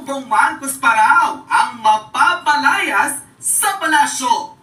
Bongbong Marcos pa raw ang mapapalayas sa palasyo.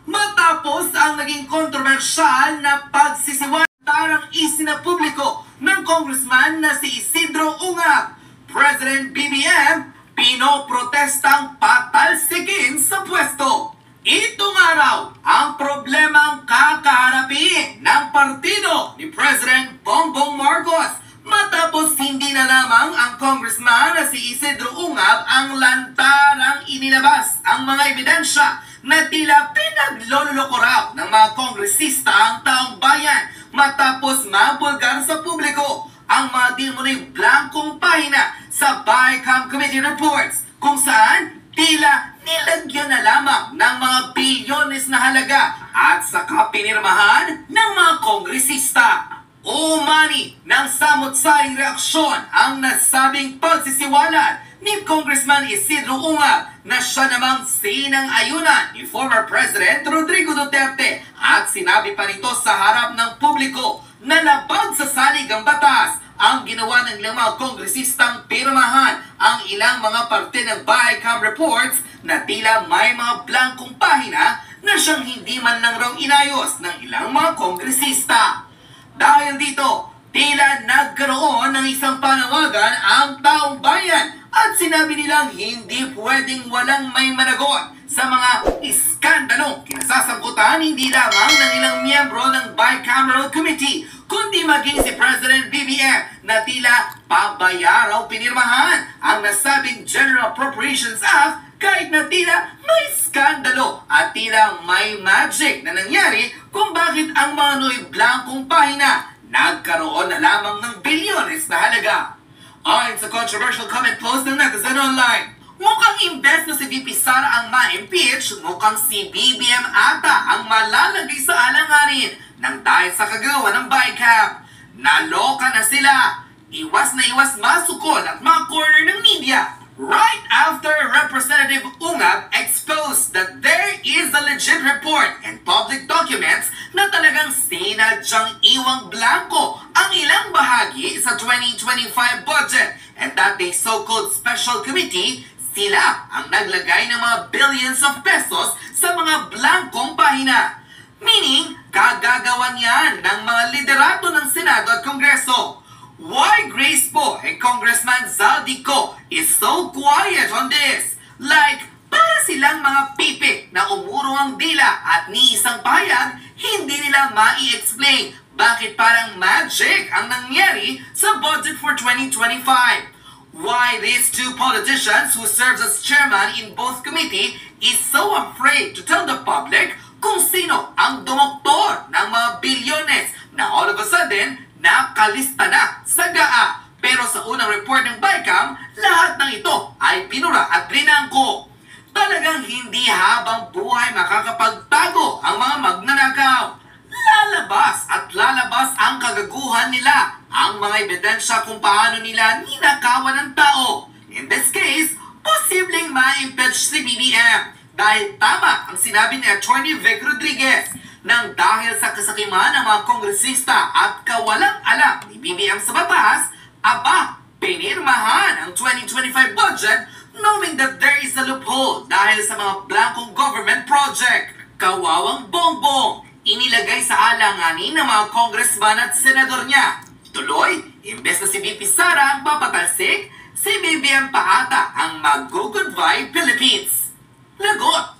Matapos ang naging kontrobersyal na pagsisiwatarang isinapubliko ng congressman na si Isidro Ungab, President BBM pinoprotestang patalsikin sa pwesto. Ito nga raw ang problemang kakaharapin ng partido ni President Bongbong Marcos matapos hindi na lamang ang congressman na si Isidro Ungab ang lantarang inilabas ang mga ebidensya na tila pinagloloko raw ng mga kongresista ang taong bayan matapos mabulgar sa publiko ang mga di mo'y blankong pahina sa BICAM Committee reports kung saan tila nilagyan na lamang ng mga bilyones na halaga at saka pinirmahan ng mga kongresista. Umani ng samot-saring reaksyon ang nasabing pagsisiwalat ni Congressman Isidro Ungab na siya namang sinang-ayunan ni former President Rodrigo Duterte at sinabi pa nito sa harap ng publiko na labag sa salig ang batas ang ginawa ng ilang mga kongresistang pirmahan ang ilang mga parte ng BICAM reports na tila may mga blankong pahina na siyang hindi man lang raw inayos ng ilang mga kongresista. Dahil dito, tila nagkaroon ng isang panawagan ang taong bayan at sinabi nilang hindi pwedeng walang may managot sa mga iskandalong kinasasangkutan hindi lamang ng ilang miyembro ng Bicameral Committee kundi maging si President BBM na tila pabayaraw pinirmahan ang nasabing General Appropriations Act kahit na tila may skandalo at tila may magic na nangyari kung bakit ang mga Noy blankong pahina nagkaroon na lamang ng bilyones na halaga. Ayon sa controversial comment post ng netizen online, mukhang imbes na si VP Sara ang ma-impeach, mukhang si BBM ata ang malalagay sa alanganin nang dahil sa kagawa ng BICAM. Naloka na sila. Iwas na iwas masukol at mga corner ng media right after Representative Ungab exposed that there is a legit report and public documents na talagang sinadyang iwang blanco ang ilang bahagi sa 2025 budget and that the so-called special committee sila ang naglagay ng mga billions of pesos sa mga blankong pahina. Meaning, kagagawan yan ng mga liderato ng Senado at Kongreso. Why Grace po and Congressman Zaldico is so quiet on this? Like, para silang mga pipi na umuro ang dila at ni isang pahayag, hindi nila mai-explain bakit parang magic ang nangyari sa budget for 2025. Why these two politicians who serves as chairman in both committee is so afraid to tell the public kung sino ang dumoktor ng mga bilyones na all of a sudden nakalista na sa GAA. Pero sa unang report ng BICAM, lahat ng ito ay binura at brinangko. Talagang hindi habang buhay makakapagtago ang mga magnanakaw. Lalabas at lalabas ang kagaguhan nila, ang mga ebidensya kung paano nila ninakawan ng tao. In this case, posibleng ma-impeach si BBM dahil tama ang sinabi ni Attorney Vic Rodriguez nang dahil sa kasakiman ng mga kongresista at kawalang alam ni BBM sa batas, aba, pinirmahan ang 2025 budget knowing that there is a loophole dahil sa mga blankong government project. Kawawang Bongbong, inilagay sa alanganin ng mga congressman at senador niya. Tuloy, imbes na si VP Sara ang papatalsik, si BBM pa ata ang mag-goodbye Philippines. Lagot!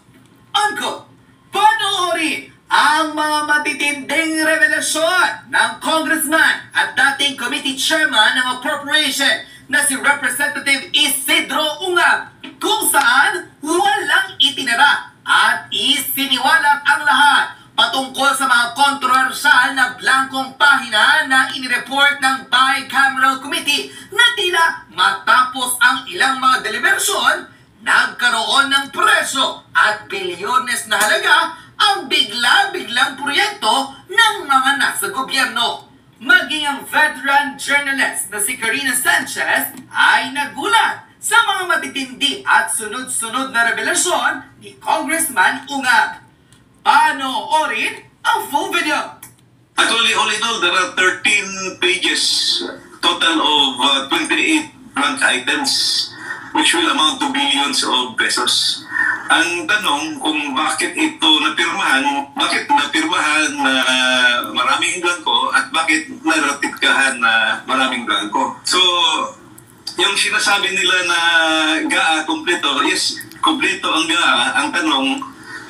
Unquote! Panoorin ang mga matitinding revelasyon ng congressman at dating committee chairman ng appropriation na si Representative Isidro Ungab kung saan walang itinara at isiniwalat ang lahat patungkol sa mga kontrobersyal na blankong pahina na inireport ng Bicameral Committee na tila matapos ang ilang mga deliberasyon, nagkaroon ng presyo at bilyones na halaga ang bigla-biglang proyekto ng mga nasa gobyerno. Maging ang veteran journalist na si Karina Sanchez ay nagulat sa mga matitindi at sunod-sunod na revelasyon ni Congressman Ungab. Panoorin ang full video. Actually, all in all, there are 13 pages, total of 28 blank items which will amount to billions of pesos. Ang tanong kung bakit ito bakit napirmahan na maraming blanco at bakit naratikkahan na maraming blanco. So, yung sinasabi nila na GAA kompleto, yes, kompleto ang GAA. Ang tanong,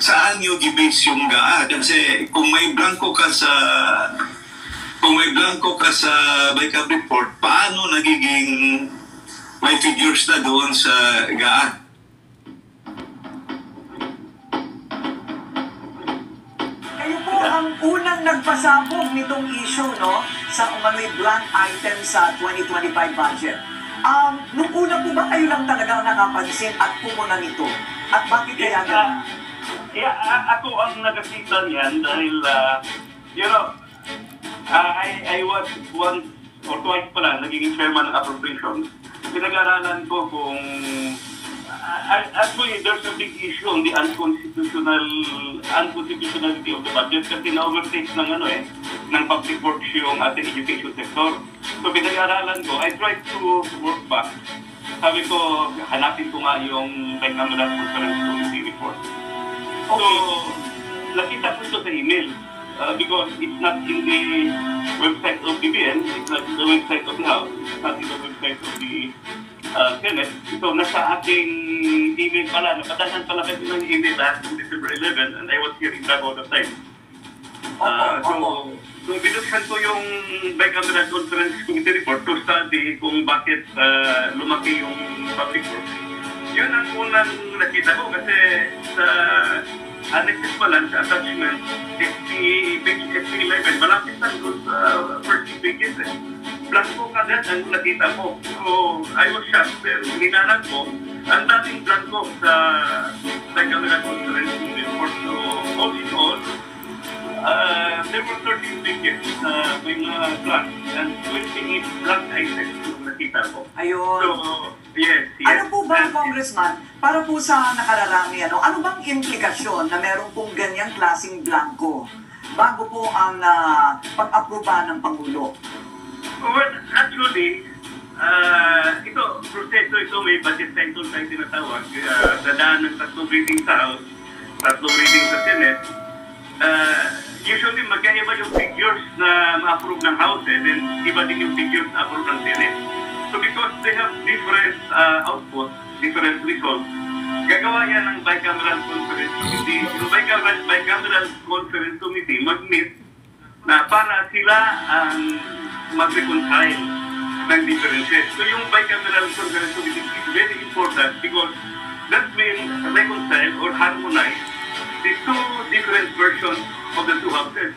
saan nyo i-base yung GAA? Kasi kung may blanco ka sa BICAM report, paano nagiging may figures na doon sa GAA? Kayo po ang unang nagpasabog nitong issue, no? Sa umano'y blank item sa 2025 budget. Nung una po ba kayo lang talagang nakapansin at pumuna nito? At bakit kaya ganun? Ako ang nagkakita niyan dahil, I was once or twice pala naging chairman ng appropriations. Pinag-aralan ko kung actually there's a big issue on the unconstitutionality of the budget kasi na-overtake ng public works yung ating education sector. So pinag-aralan ko, I tried to work back. Sabi ko, hanapin ko nga yung bicameral conference committee report. So, nakita ko ito sa email because it's not in the website of BBN, it's not in the website of the House, it's not in the website of the Senate. So, nasa ating email pala, napadahan pala kasi ng email last December 11 and I was here in Davao at the time. So, binuksan ko yung bicameral conference committee report to study kung bakit lumaki yung public works. Yun ang unang nakita ko kasi sa annexes pala, sa attachment, page 11, malapit lang doon sa first pages. Blanco kagad ang nakita ko. So, I was shocked. Pero hinanan ko, ang dating blanco sa bicameral conference committee report. So, all in all, there were 13 pages na may mga blank and 28 blank items yung nakita ko. Ayun. So, yes. Ano po ba, Congressman, para po sa nakararami, ano bang implikasyon na meron pong ganyang klaseng blanco bago po ang pag-aproba ng Pangulo? Well, actually, proseso ito, may budget cycle tayo tinatawag. Dadaan ng 3 reading sa House, 3 reading sa Senate. Usually, magkaiba yung figures na ma-approve ng House, then iba din yung figures na approve ng Senate. So because they have different output, different results, gagawa yan ng bicameral conference committee. Yung bicameral conference committee mag-meet na para sila ang mag-reconcile ng differences. So yung bicameral conference committee is very important because that will reconcile or harmonize the two different versions of the two houses.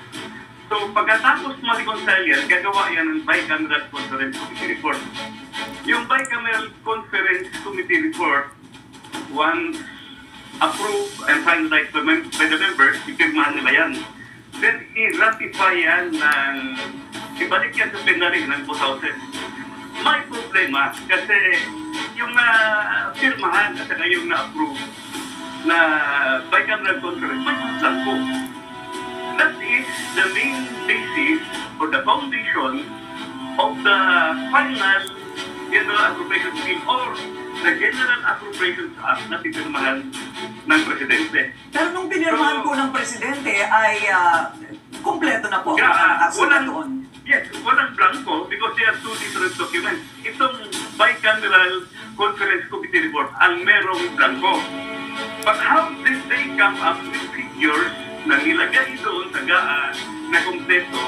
So pagkatapos ma-reconcile yan, gagawa yan ng bicameral conference committee report. Yung bicameral conference committee report, once approved and finalized by the members, ipirmahan nila yan. Then i-ratify yan ibalik yan sa plenary ng both houses. May problema kasi yung pirmahan at saka yung na-approve na bicameral conference, may lang po. That is the main basis or the foundation of the final General Appropriations Bill or the General Appropriations Act na pinirmahan ng Presidente. Pero nung pinirmahan po ng Presidente ay kompleto na po ang aksulat doon. Yes, walang blanco because they are two different documents. Itong bicameral conference committee report ang merong blanco. But how did they come up with figures na nilagay doon sa GAA na kompleto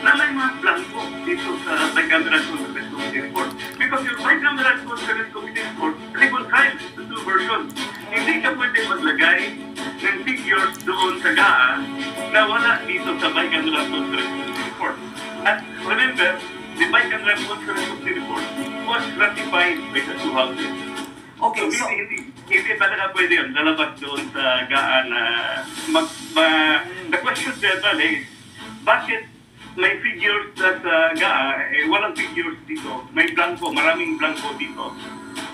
na may mga blanco dito sa bicameral conference committee report? Because yung bicameral conference committee report reconciles the two versions. Hindi ka pwede maglagay ng figures doon sa GAA na wala dito sa bicameral conference committee report. At remember, the bicameral conference committee report was ratified by the two houses. Okay, so hindi talaga pwede yun, lalabas doon sa GAA na the question there is, bakit may figures sa GAA, walang figures dito, may blanco, maraming blanco dito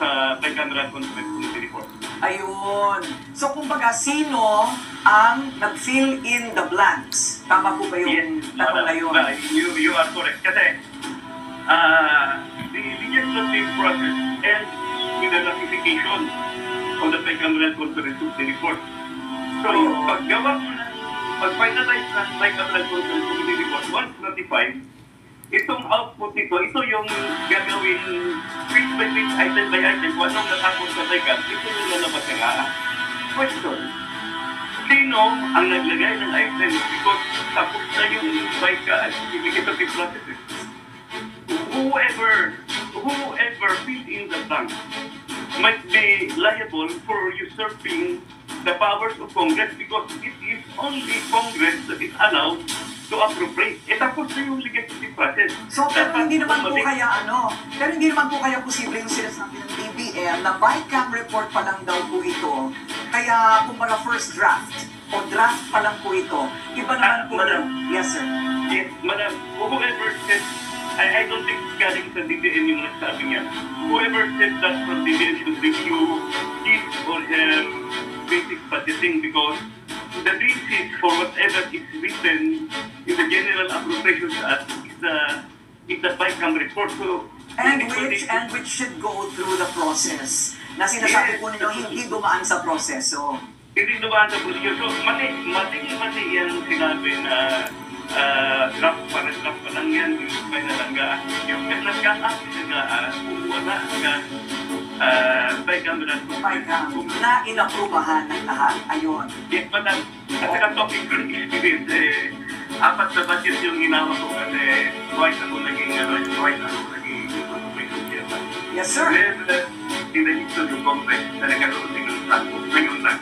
sa bicameral conference committee report. Ayun. So, kumbaga, sino ang nag-fill in the blanks? Tama po ba yung tanong na yun? You are correct. Kasi, the legislative process ends with the ratification of the bicameral conference committee report. So, paggawa mo na, pag-finalize ng bicameral conference committee report, once ratified, itong output nito, ito yung gagawin page by page, item by item, kung anong natapos sa BICAM, ito yung lalabas nga. Question, sino ang naglagay ng item? Because tapos na yung BICAM, investigative processes. Whoever filled in the blank might be liable for usurping the powers of Congress because it is only Congress that is allowed to appropriate. Tapos na yung legislative process. So, pero hindi naman po kaya posible yung sinasabi ng BBM na BICAM report pa lang daw po ito. Kaya, kumbaga first draft o draft pa lang po ito. Iba naman po. Madam. Yes, sir. Yes, Madam, whoever said, I don't think galing sa DDN yung nagsabi niya. Whoever said that from DDN should review his or her basic budgeting because the basis for whatever is written in the General Appropriations Act is the BICAM report. So, And which should go through the process. Na sinasabi po ninyo, hindi dumaan sa proseso. hindi dumaan sa proseso. So, mali yan sinabi na draft pa lang yan, yung may nalangga. Yung may nalangga-action nga, wala hanggang bicameral BICAM na inaprubahan ng lahat. Ayun. Yes, madam. At saka topic ko ng experience, apat na budget yung ginawa ko kasi twice ako naging appropriation chairman. Yes, sir. Then, in the history of Congress, talaga doon ng platform ngayon lang.